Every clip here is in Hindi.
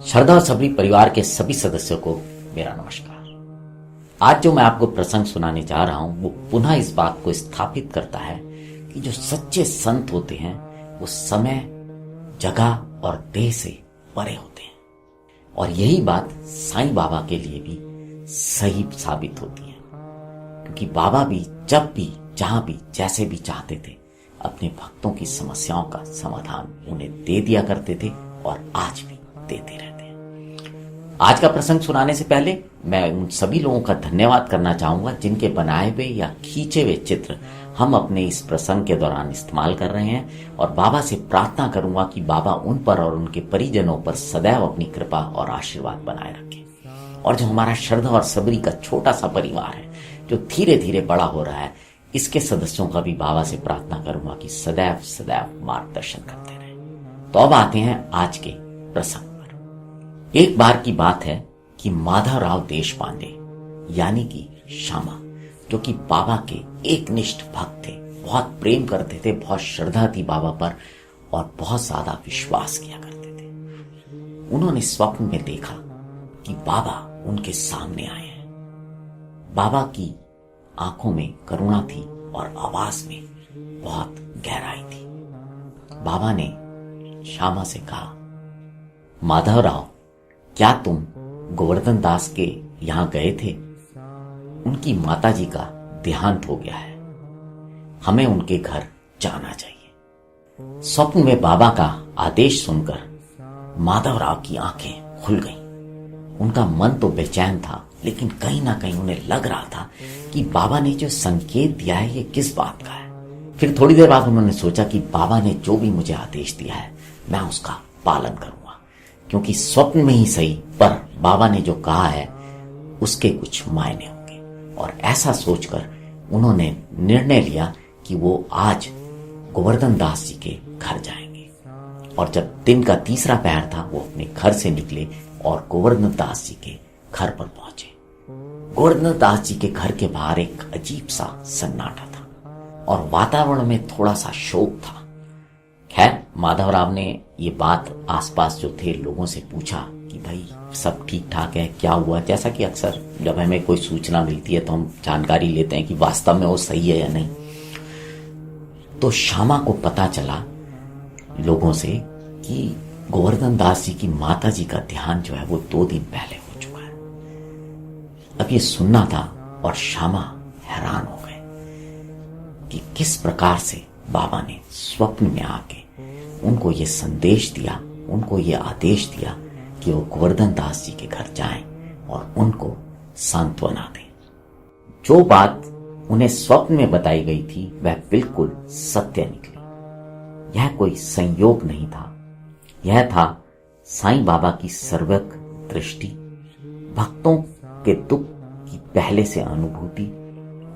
श्रद्धा और सबरी परिवार के सभी सदस्यों को मेरा नमस्कार। आज जो मैं आपको प्रसंग सुनाने जा रहा हूं वो पुनः इस बात को स्थापित करता है कि जो सच्चे संत होते हैं वो समय, जगह और देह से परे होते हैं। और यही बात साईं बाबा के लिए भी सही साबित होती है, क्योंकि बाबा भी जब भी, जहां भी, जैसे भी चाहते थे अपने भक्तों की समस्याओं का समाधान उन्हें दे दिया करते थे और आज भी देते रहते हैं। आज का प्रसंग सुनाने से पहले मैं उन सभी लोगों का धन्यवाद करना चाहूंगा जिनके बनाए हुए या खींचे हुए चित्र हम अपने इस प्रसंग के दौरान इस्तेमाल कर रहे हैं, और बाबा से प्रार्थना करूंगा कि बाबा उन पर और उनके परिजनों पर सदैव अपनी कृपा और आशीर्वाद बनाए रखें। और जो हमारा श्रद्धा और सबरी का छोटा सा परिवार है जो धीरे धीरे बड़ा हो रहा है, इसके सदस्यों का भी बाबा से प्रार्थना करूंगा कि सदैव सदैव मार्गदर्शन करते रहे। तो अब आते हैं आज के प्रसंग पर। एक बार की बात है कि माधवराव देशपांडे यानी कि श्यामा, जो कि बाबा के एक निष्ठ भक्त थे, बहुत प्रेम करते थे, बहुत श्रद्धा थी बाबा पर और बहुत ज्यादा विश्वास किया करते थे। उन्होंने स्वप्न में देखा कि बाबा उनके सामने आए हैं। बाबा की आंखों में करुणा थी और आवाज में बहुत गहराई थी। बाबा ने श्यामा से कहा, माधवराव, क्या तुम गोवर्धन दास के यहां गए थे? उनकी माताजी का देहांत हो गया है, हमें उनके घर जाना चाहिए। स्वप्न में बाबा का आदेश सुनकर माधवराव की आंखें खुल गईं। उनका मन तो बेचैन था, लेकिन कहीं ना कहीं उन्हें लग रहा था कि बाबा ने जो संकेत दिया है ये किस बात का है। फिर थोड़ी देर बाद उन्होंने सोचा कि बाबा ने जो भी मुझे आदेश दिया है मैं उसका पालन करूंगा, क्योंकि स्वप्न में ही सही पर बाबा ने जो कहा है उसके कुछ मायने होंगे। और ऐसा सोचकर उन्होंने निर्णय लिया कि वो आज गोवर्धन दास जी के घर जाएंगे। और जब दिन का तीसरा पहर था वो अपने घर से निकले और गोवर्धन दास जी के घर पर पहुंचे। गोवर्धन दास जी के घर के बाहर एक अजीब सा सन्नाटा था और वातावरण में थोड़ा सा शोक था। खैर, माधवराव ने ये बात आसपास जो थे लोगों से पूछा कि भाई सब ठीक ठाक है, क्या हुआ। जैसा कि अक्सर जब हमें कोई सूचना मिलती है तो हम जानकारी लेते हैं कि वास्तव में वो सही है या नहीं। तो श्यामा को पता चला लोगों से कि गोवर्धन दास जी की माता जी का देहांत जो है वो 2 दिन पहले हो चुका है। अब ये सुनना था और श्यामा हैरान हो गए कि किस प्रकार से बाबा ने स्वप्न में आके उनको ये संदेश दिया, उनको ये आदेश दिया कि वो गोवर्धन दास जी के घर जाएं और उनको सांत्वना दें। जो बात उन्हें स्वप्न में बताई गई थी वह बिल्कुल सत्य निकली। यह कोई संयोग नहीं था, यह था साईं बाबा की सर्वज्ञ दृष्टि, भक्तों के दुख की पहले से अनुभूति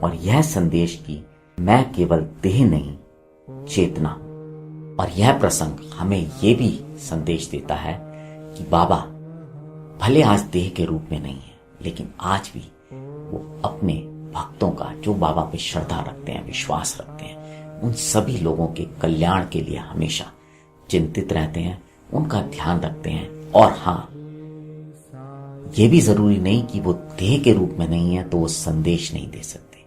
और यह संदेश कि मैं केवल देह नहीं चेतना। और यह प्रसंग हमें यह भी संदेश देता है कि बाबा भले आज देह के रूप में नहीं है, लेकिन आज भी वो अपने भक्तों का, जो बाबा पे श्रद्धा रखते हैं, विश्वास रखते हैं, उन सभी लोगों के कल्याण के लिए हमेशा चिंतित रहते हैं, उनका ध्यान रखते हैं। और हाँ, यह भी जरूरी नहीं कि वो देह के रूप में नहीं है तो वो संदेश नहीं दे सकते।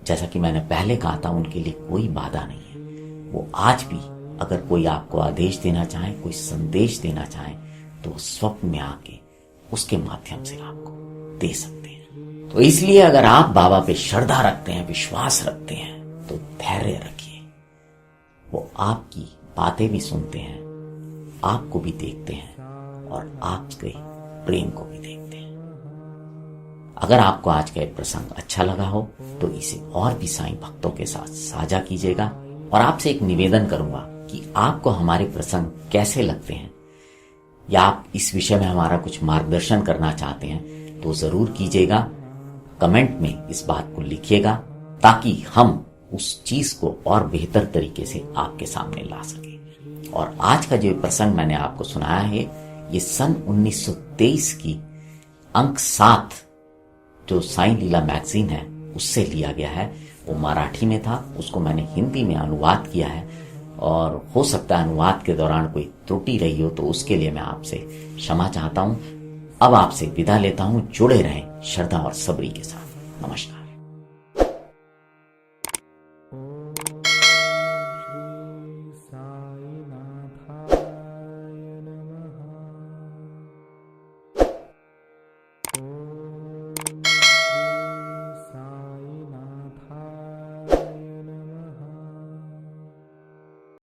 जैसा कि मैंने पहले कहा था, उनके लिए कोई बाधा नहीं है। वो आज भी अगर कोई आपको आदेश देना चाहे, कोई संदेश देना चाहे, तो स्वप्न में आके उसके माध्यम से आपको दे सकते हैं। तो इसलिए अगर आप बाबा पे श्रद्धा रखते हैं, विश्वास रखते हैं, तो धैर्य रखिए। वो आपकी बातें भी सुनते हैं, आपको भी देखते हैं और आपके प्रेम को भी देखते हैं। अगर आपको आज का प्रसंग अच्छा लगा हो तो इसे और भी साईं भक्तों के साथ साझा कीजिएगा। और आपसे एक निवेदन करूंगा कि आपको हमारे प्रसंग कैसे लगते हैं, या आप इस विषय में हमारा कुछ मार्गदर्शन करना चाहते हैं तो जरूर कीजिएगा। कमेंट में इस बात को लिखिएगा ताकि हम उस चीज को और बेहतर तरीके से आपके सामने ला सके। और आज का जो प्रसंग मैंने आपको सुनाया है ये सन 1923 की अंक 7 जो साईं लीला मैगजीन है उससे लिया गया है। वो मराठी में था, उसको मैंने हिंदी में अनुवाद किया है और हो सकता है अनुवाद के दौरान कोई त्रुटि रही हो, तो उसके लिए मैं आपसे क्षमा चाहता हूं। अब आपसे विदा लेता हूं। जुड़े रहें श्रद्धा और सबरी के साथ। नमस्कार।